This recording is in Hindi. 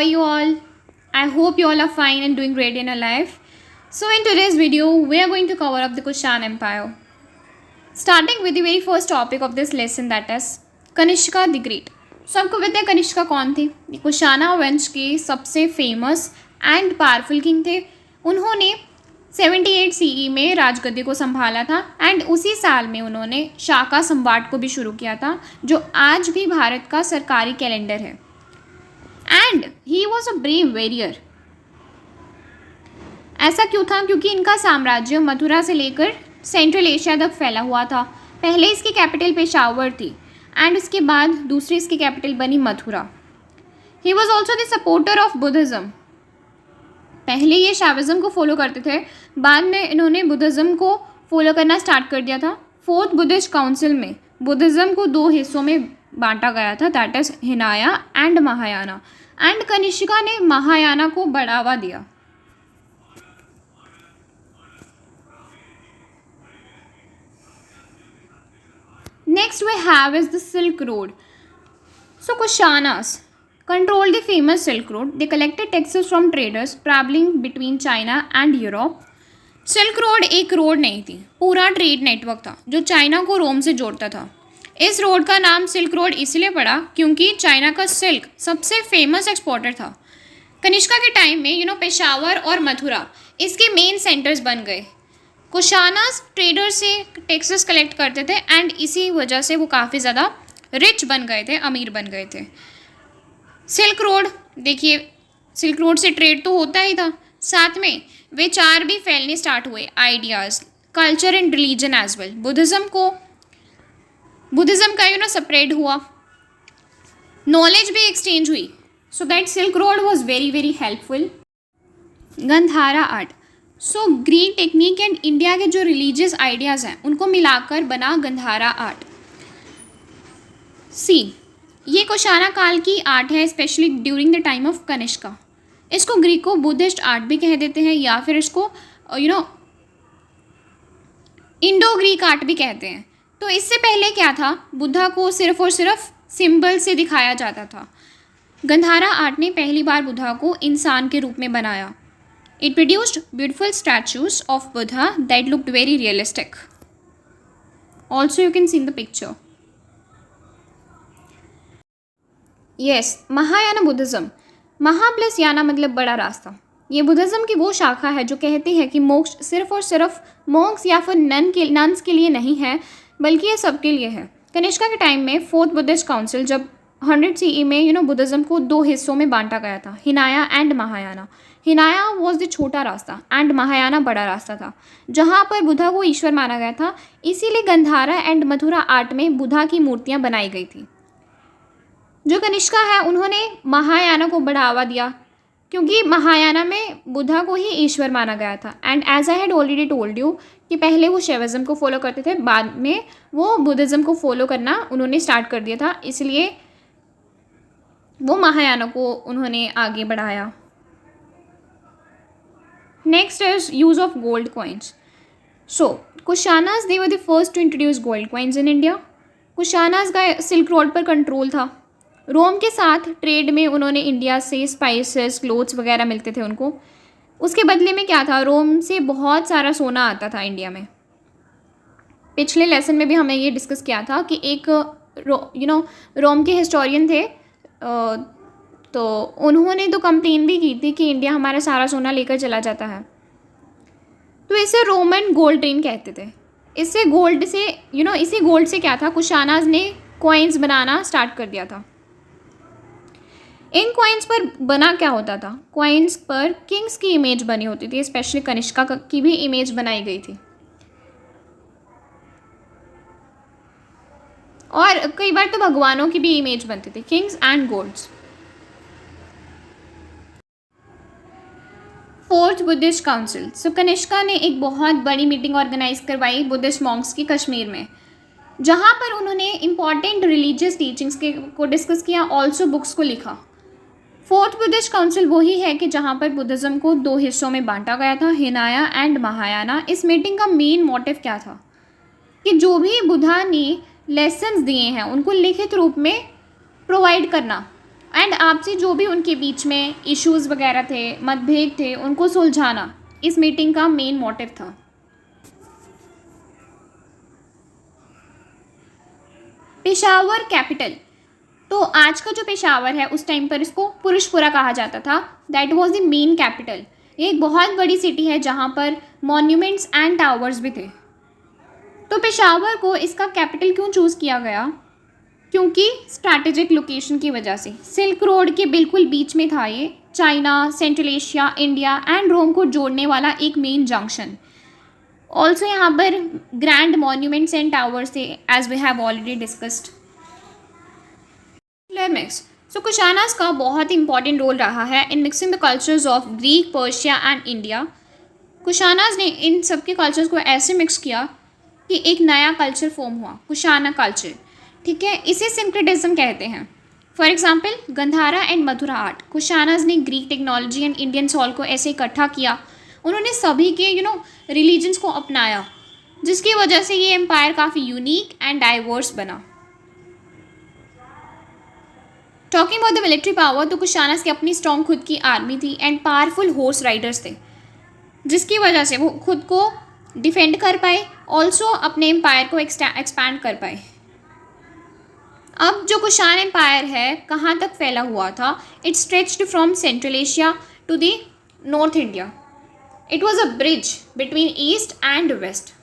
are you all? I hope you all are fine and doing great in your life. So in today's video, we are going to cover up the Kushan Empire. Starting with the very first topic of this lesson, that is Kanishka the great. So आपको पता है कनिष्का कौन थी? कुशाना वंश के सबसे फेमस एंड पावरफुल किंग थे. उन्होंने 78 CE में राजगद्दी को संभाला था एंड उसी साल में उन्होंने शाका संवाद को भी शुरू किया था, जो आज भी भारत का सरकारी कैलेंडर है. And he was a brave warrior. ऐसा क्यों था? क्योंकि इनका साम्राज्य मथुरा से लेकर सेंट्रल एशिया तक फैला हुआ था. पहले इसकी कैपिटल पेशावर थी एंड उसके बाद दूसरी इसकी कैपिटल बनी Mathura. He was also the supporter of Buddhism. पहले ये शैविज़्म को फॉलो करते थे, बाद में इन्होंने बुद्धिज़्म को फॉलो करना स्टार्ट कर दिया था. फोर्थ बुद्धिस्ट काउंसिल में बुद्धिज़्म को दो हिस्सों में बांटा गया था, that is Hinayana and Mahayana. And Kanishka ने महायाना को बढ़ावा दिया. Next we have is the Silk Road. So Kushanas controlled the famous Silk Road. They collected taxes from traders traveling between China and Europe. Silk road एक रोड नहीं थी, पूरा ट्रेड नेटवर्क था जो चाइना को रोम से जोड़ता था. इस रोड का नाम सिल्क रोड इसलिए पड़ा क्योंकि चाइना का सिल्क सबसे फेमस एक्सपोर्टर था. कनिष्का के टाइम में पेशावर और मथुरा इसके मेन सेंटर्स बन गए. कुशानास ट्रेडर से टैक्सेस कलेक्ट करते थे एंड इसी वजह से वो काफ़ी ज़्यादा रिच बन गए थे, अमीर बन गए थे. सिल्क रोड देखिए, सिल्क रोड से ट्रेड तो होता ही था, साथ में विचार भी फैलने स्टार्ट हुए, ideas, culture and religion as well. Buddhism का स्प्रेड हुआ, नॉलेज भी एक्सचेंज हुई. So that silk road was very very helpful. Gandhara art. So Greek technique and India के जो रिलीजियस आइडियाज़ हैं उनको मिलाकर बना गंधारा आर्ट. ये कुशाना काल की आर्ट है, specially during the time of Kanishka. इसको ग्रीको बुद्धिस्ट आर्ट भी कह देते हैं या फिर इसको इंडो ग्रीक आर्ट भी कहते हैं. तो इससे पहले क्या था, बुद्धा को सिर्फ और सिर्फ सिंबल से दिखाया जाता था. गंधारा आर्ट ने पहली बार बुद्धा को इंसान के रूप में बनाया. It produced beautiful statues of Buddha that looked very realistic. Also, you can see in the picture. Yes, Mahayana Buddhism. महा प्लस याना मतलब बड़ा रास्ता. ये बुद्धिज़्म की वो शाखा है जो कहती है कि मोक्ष सिर्फ और सिर्फ मोक्ष या फिर नन्स के लिए नहीं है, बल्कि ये सबके लिए है. कनिष्का के टाइम में फोर्थ बुद्धिस्ट काउंसिल जब 100 CE में बुद्धिज़्म को दो हिस्सों में बांटा गया था, हिनाया एंड महायाना. हिनाया वॉज द छोटा रास्ता एंड महायाना बड़ा रास्ता था, जहाँ पर बुद्धा को ईश्वर माना गया था. इसीलिए गंधारा एंड मथुरा आर्ट में बुद्धा की मूर्तियाँ बनाई गई थी. जो कनिष्का है उन्होंने महायाना को बढ़ावा दिया क्योंकि महायाना में बुद्धा को ही ईश्वर माना गया था. And as I had already told you कि पहले वो शैविज़्म को फॉलो करते थे, बाद में वो बुद्धिज़्म को फॉलो करना उन्होंने स्टार्ट कर दिया था, इसलिए वो महायाना को उन्होंने आगे बढ़ाया. Next is use of gold coins. So, Kushanas they were the first to introduce gold coins in India. Kushanas का सिल्क रोड पर कंट्रोल था. रोम के साथ ट्रेड में उन्होंने इंडिया से स्पाइसेस, क्लोथ्स वगैरह मिलते थे उनको. उसके बदले में क्या था, रोम से बहुत सारा सोना आता था इंडिया में. पिछले लेसन में भी हमने ये डिस्कस किया था कि एक रोम के हिस्टोरियन थे, तो उन्होंने तो कंप्लेन भी की थी कि इंडिया हमारा सारा सोना लेकर चला जाता है. तो इसे रोमन गोल्ड ट्रेन कहते थे. इसी गोल्ड से क्या था, कुशानास ने कॉइन्स बनाना स्टार्ट कर दिया था. इन कॉइन्स पर बना क्या होता था, कॉइन्स पर किंग्स की इमेज बनी होती थी, स्पेशली कनिष्का की भी इमेज बनाई गई थी. और कई बार तो भगवानों की भी इमेज बनती थी, kings and gods. Fourth Buddhist council. So Kanishka ने एक बहुत बड़ी मीटिंग ऑर्गेनाइज करवाई बुद्धिस्ट मॉन्क्स की कश्मीर में, जहाँ पर उन्होंने इम्पॉर्टेंट रिलीजियस टीचिंग्स को डिस्कस किया, ऑल्सो बुक्स को लिखा. फोर्थ बुद्धिस्ट काउंसिल वही है कि जहाँ पर बुद्धिज़्म को दो हिस्सों में बांटा गया था, हिनाया एंड महायाना. इस मीटिंग का मेन मोटिव क्या था कि जो भी बुद्धा ने लेसन्स दिए हैं उनको लिखित रूप में प्रोवाइड करना, एंड आपसी जो भी उनके बीच में इश्यूज़ वगैरह थे, मतभेद थे, उनको सुलझाना इस मीटिंग का मेन मोटिव था। पेशावर कैपिटल, तो आज का जो पेशावर है उस टाइम पर इसको पुरुषपुरा कहा जाता था। That was the main capital. ये एक बहुत बड़ी सिटी है जहाँ पर मॉन्यूमेंट्स एंड टावर्स भी थे। तो पेशावर को इसका कैपिटल क्यों चूज़ किया गया? क्योंकि स्ट्रैटेजिक लोकेशन की वजह से सिल्क रोड के बिल्कुल बीच में था ये। China, central Asia, India and Rome को जोड़ने वाला एक मेन जंक्शन। ऑल्सो यहाँ पर ग्रैंड मॉन्यूमेंट्स एंड टावर्स थे, as we have already discussed. Mix, so Kushanas का बहुत ही इंपॉर्टेंट रोल रहा है in mixing the cultures of Greek, Persia and India. Kushanas ने इन सब के कल्चर्स को ऐसे मिक्स किया कि एक नया कल्चर फॉर्म हुआ, कुशाना कल्चर। ठीक है, इसे सिंक्रेटिज्म कहते हैं। For example Gandhara and Mathura art, Kushanas ने Greek technology and Indian soul को ऐसे इकट्ठा किया। उन्होंने सभी के रिलीजन्स को अपनाया, जिसकी वजह से ये एम्पायर काफ़ी यूनिक एंड डाइवर्स बना। Talking about the military power, तो कुशानास की अपनी स्ट्रॉन्ग खुद की आर्मी थी एंड पावरफुल हॉर्स राइडर्स थे, जिसकी वजह से वो खुद को डिफेंड कर पाए, ऑल्सो अपने एम्पायर को एक्सपैंड कर पाए। अब जो कुशान एम्पायर है कहाँ तक फैला हुआ था? It stretched from central Asia to the north India. It was a bridge between east and waste.